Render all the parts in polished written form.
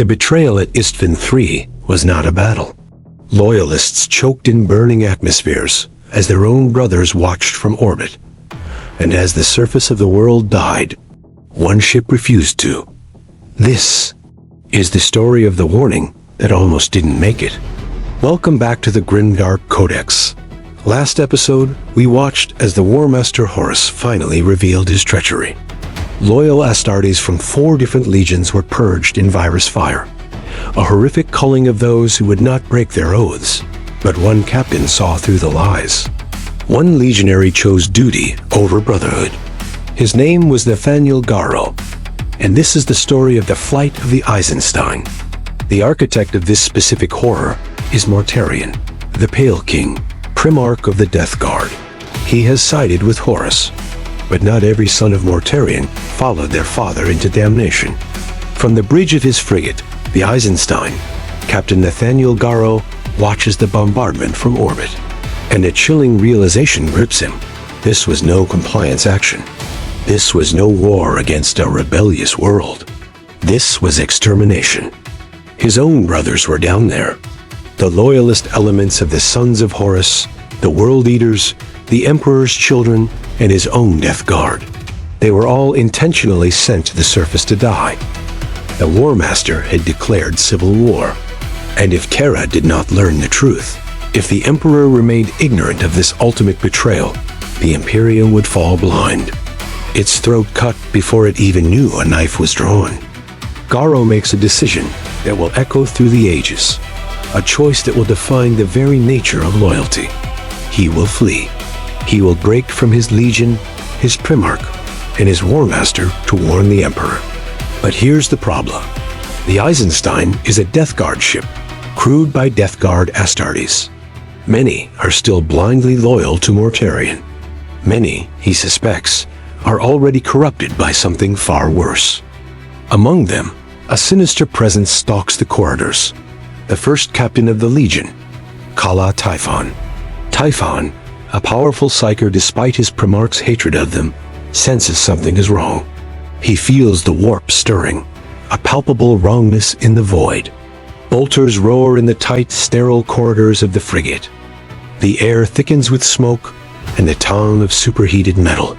The betrayal at Isstvan III was not a battle. Loyalists choked in burning atmospheres as their own brothers watched from orbit. And as the surface of the world died, one ship refused to. This is the story of the warning that almost didn't make it. Welcome back to the Grimdark Codex. Last episode, we watched as the Warmaster Horus finally revealed his treachery. Loyal Astartes from 4 different legions were purged in virus fire. A horrific culling of those who would not break their oaths, but one captain saw through the lies. One legionary chose duty over brotherhood. His name was Nathaniel Garro, and this is the story of the flight of the Eisenstein. The architect of this specific horror is Mortarion, the Pale King, Primarch of the Death Guard. He has sided with Horus, but not every son of Mortarion followed their father into damnation. From the bridge of his frigate, the Eisenstein, Captain Nathaniel Garro watches the bombardment from orbit, and a chilling realization grips him. This was no compliance action. This was no war against a rebellious world. This was extermination. His own brothers were down there. The loyalist elements of the Sons of Horus, the World Eaters, the Emperor's children, and his own Death Guard. They were all intentionally sent to the surface to die. The Warmaster had declared civil war. And if Terra did not learn the truth, if the Emperor remained ignorant of this ultimate betrayal, the Imperium would fall blind. Its throat cut before it even knew a knife was drawn. Garro makes a decision that will echo through the ages, a choice that will define the very nature of loyalty. He will flee. He will break from his legion, his Primarch, and his Warmaster to warn the Emperor. But here's the problem. The Eisenstein is a Death Guard ship, crewed by Death Guard Astartes. Many are still blindly loyal to Mortarion. Many, he suspects, are already corrupted by something far worse. Among them, a sinister presence stalks the corridors. The first captain of the Legion, Typhon. Typhon, a powerful psyker despite his Primarch's hatred of them, senses something is wrong. He feels the warp stirring, a palpable wrongness in the void. Bolters roar in the tight, sterile corridors of the frigate. The air thickens with smoke and the tone of superheated metal.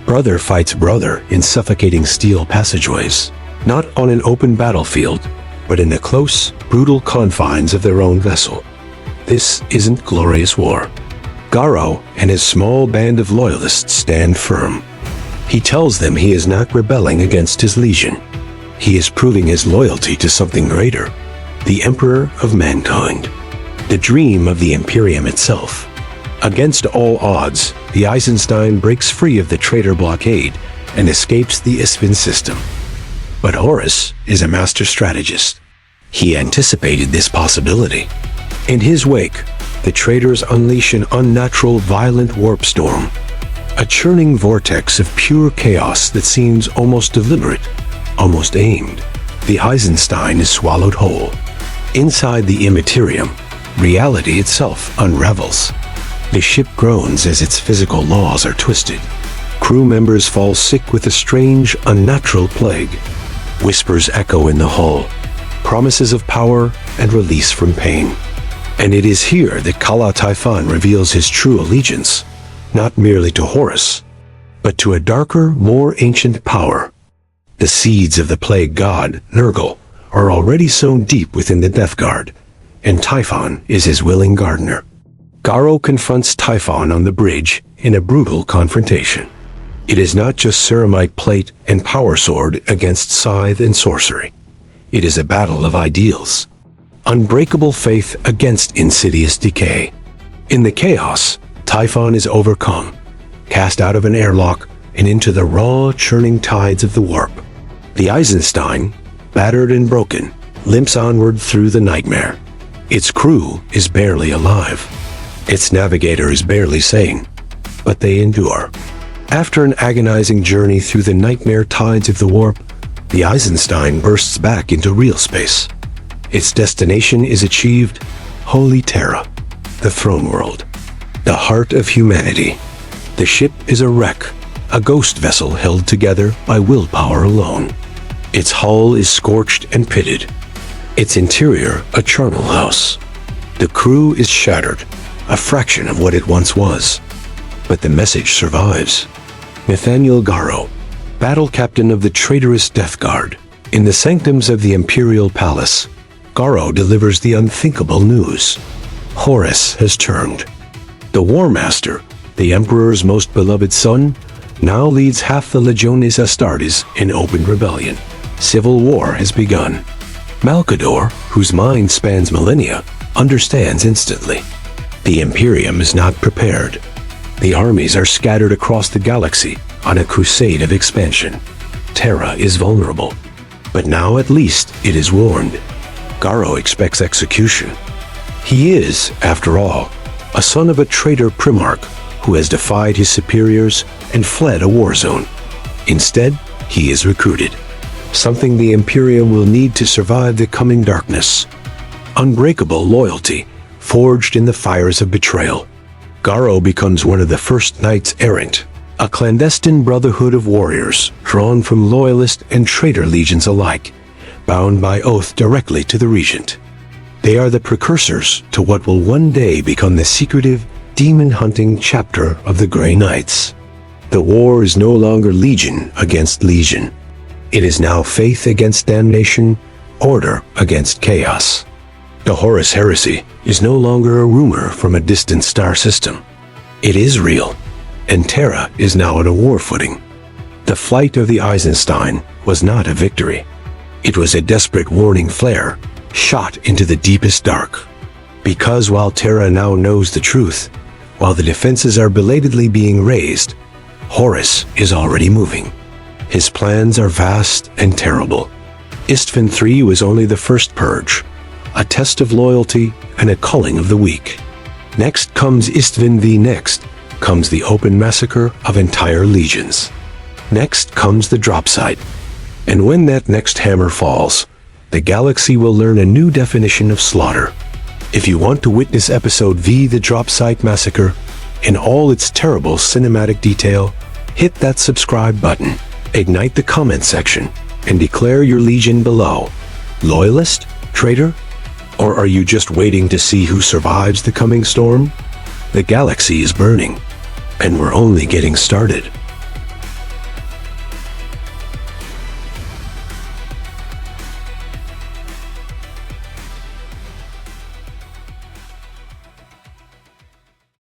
Brother fights brother in suffocating steel passageways, not on an open battlefield, but in the close, brutal confines of their own vessel. This isn't glorious war. Garro and his small band of loyalists stand firm. He tells them he is not rebelling against his legion. He is proving his loyalty to something greater, the Emperor of mankind, the dream of the Imperium itself. Against all odds, the Eisenstein breaks free of the traitor blockade and escapes the Isstvan system. But Horus is a master strategist. He anticipated this possibility. In his wake, the traitors unleash an unnatural, violent warp storm, a churning vortex of pure chaos that seems almost deliberate, almost aimed. The Eisenstein is swallowed whole. Inside the Imperium, reality itself unravels. The ship groans as its physical laws are twisted. Crew members fall sick with a strange, unnatural plague. Whispers echo in the hull, promises of power and release from pain. And it is here that Typhon reveals his true allegiance, not merely to Horus, but to a darker, more ancient power. The seeds of the plague god, Nurgle, are already sown deep within the Death Guard, and Typhon is his willing gardener. Garro confronts Typhon on the bridge in a brutal confrontation. It is not just ceramite plate and power sword against scythe and sorcery. It is a battle of ideals. Unbreakable faith against insidious decay. In the chaos, Typhon is overcome, cast out of an airlock and into the raw, churning tides of the warp. The Eisenstein, battered and broken, limps onward through the nightmare. Its crew is barely alive. Its navigator is barely sane, but they endure. After an agonizing journey through the nightmare tides of the warp, the Eisenstein bursts back into real space. Its destination is achieved, Holy Terra, the throne world, the heart of humanity. The ship is a wreck, a ghost vessel held together by willpower alone. Its hull is scorched and pitted, Its interior a charnel house. The crew is shattered, a fraction of what it once was. But the message survives. Nathaniel Garro, battle captain of the traitorous Death Guard. In the sanctums of the Imperial Palace, Garro delivers the unthinkable news. Horus has turned. The Warmaster, the Emperor's most beloved son, now leads half the Legiones Astartes in open rebellion. Civil war has begun. Malcador, whose mind spans millennia, understands instantly. The Imperium is not prepared. The armies are scattered across the galaxy on a crusade of expansion. Terra is vulnerable. But now at least it is warned. Garro expects execution. He is, after all, a son of a traitor Primarch who has defied his superiors and fled a war zone. Instead, he is recruited. Something the Imperium will need to survive the coming darkness. Unbreakable loyalty, forged in the fires of betrayal. Garro becomes one of the first knights errant, a clandestine brotherhood of warriors drawn from loyalist and traitor legions alike, bound by oath directly to the regent. They are the precursors to what will one day become the secretive, demon-hunting chapter of the Grey Knights. The war is no longer legion against legion. It is now faith against damnation, order against chaos. The Horus Heresy is no longer a rumor from a distant star system. It is real, and Terra is now on a war footing. The flight of the Eisenstein was not a victory. It was a desperate warning flare, shot into the deepest dark. Because while Terra now knows the truth, while the defenses are belatedly being raised, Horus is already moving. His plans are vast and terrible. Isstvan III was only the first purge, a test of loyalty and a culling of the weak. Next comes Isstvan V. Next comes the open massacre of entire legions. Next comes the drop site. And when that next hammer falls, the galaxy will learn a new definition of slaughter. If you want to witness Episode V, the Drop Site Massacre, in all its terrible cinematic detail, hit that subscribe button, ignite the comment section, and declare your legion below. Loyalist? Traitor? Or are you just waiting to see who survives the coming storm? The galaxy is burning, and we're only getting started.